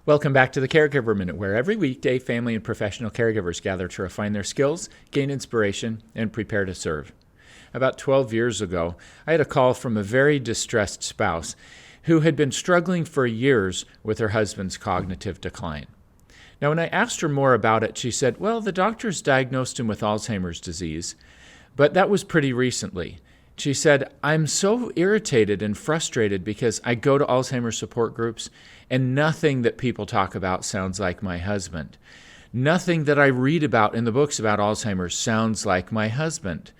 Welcome back to the Caregiver Minute, where every weekday family and professional caregivers gather to refine their skills, gain inspiration, and prepare to serve. About 12 years ago, I had a call from a very distressed spouse who had been struggling for years with her husband's cognitive decline. Now, when I asked her more about it, she said, well, the doctors diagnosed him with Alzheimer's disease, but that was pretty recently. She said, I'm so irritated and frustrated because I go to Alzheimer's support groups and nothing that people talk about sounds like my husband. Nothing that I read about in the books about Alzheimer's sounds like my husband.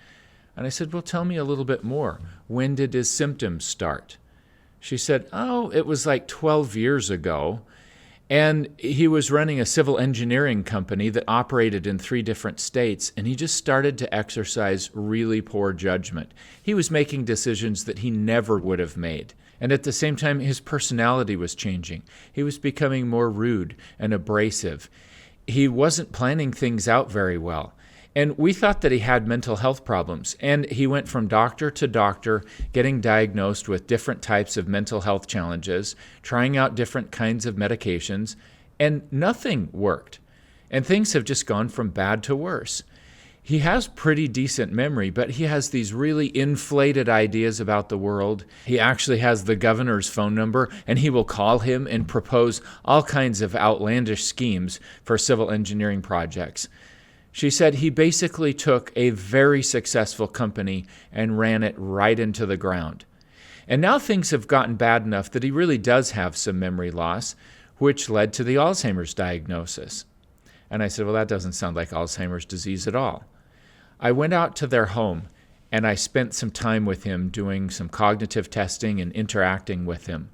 And I said, well, tell me a little bit more. When did his symptoms start? She said, oh, it was like 12 years ago. And he was running a civil engineering company that operated in 3 different states, and he just started to exercise really poor judgment. He was making decisions that he never would have made. And at the same time, his personality was changing. He was becoming more rude and abrasive. He wasn't planning things out very well. And we thought that he had mental health problems. And he went from doctor to doctor, getting diagnosed with different types of mental health challenges, trying out different kinds of medications, and nothing worked. And things have just gone from bad to worse. He has pretty decent memory, but he has these really inflated ideas about the world. He actually has the governor's phone number, and he will call him and propose all kinds of outlandish schemes for civil engineering projects. She said he basically took a very successful company and ran it right into the ground. And now things have gotten bad enough that he really does have some memory loss, which led to the Alzheimer's diagnosis. And I said, well, that doesn't sound like Alzheimer's disease at all. I went out to their home and I spent some time with him doing some cognitive testing and interacting with him.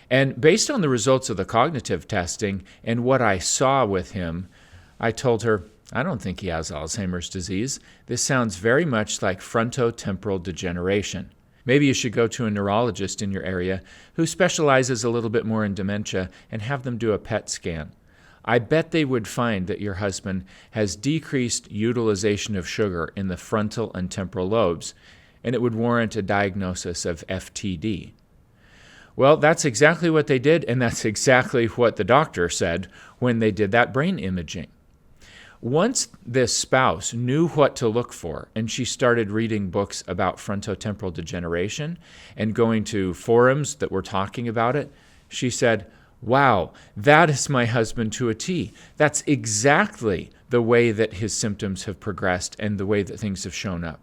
And based on the results of the cognitive testing and what I saw with him, I told her, I don't think he has Alzheimer's disease. This sounds very much like frontotemporal degeneration. Maybe you should go to a neurologist in your area who specializes a little bit more in dementia and have them do a PET scan. I bet they would find that your husband has decreased utilization of sugar in the frontal and temporal lobes, and it would warrant a diagnosis of FTD. Well, that's exactly what they did, and that's exactly what the doctor said when they did that brain imaging. Once this spouse knew what to look for, and she started reading books about frontotemporal degeneration and going to forums that were talking about it, she said, wow, that is my husband to a T. That's exactly the way that his symptoms have progressed and the way that things have shown up.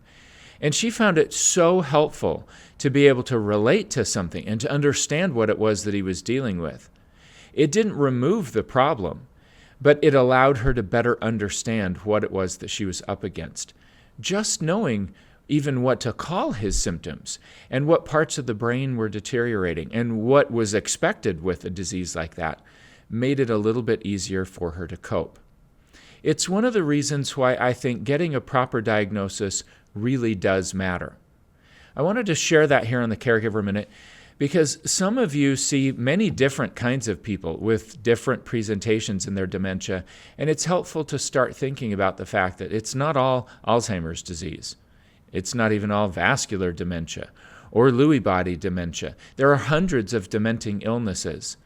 And she found it so helpful to be able to relate to something and to understand what it was that he was dealing with. It didn't remove the problem, but it allowed her to better understand what it was that she was up against. Just knowing even what to call his symptoms and what parts of the brain were deteriorating and what was expected with a disease like that made it a little bit easier for her to cope. It's one of the reasons why I think getting a proper diagnosis really does matter. I wanted to share that here on the Caregiver Minute because some of you see many different kinds of people with different presentations in their dementia, and it's helpful to start thinking about the fact that it's not all Alzheimer's disease. It's not even all vascular dementia or Lewy body dementia. There are hundreds of dementing illnesses.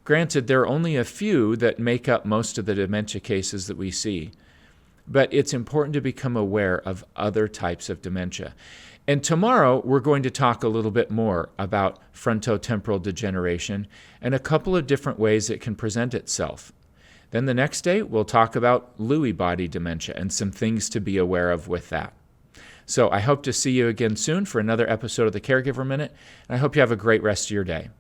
Granted, there are only a few that make up most of the dementia cases that we see, but it's important to become aware of other types of dementia. And tomorrow, we're going to talk a little bit more about frontotemporal degeneration and a couple of different ways it can present itself. Then the next day, we'll talk about Lewy body dementia and some things to be aware of with that. So I hope to see you again soon for another episode of the Caregiver Minute, and I hope you have a great rest of your day.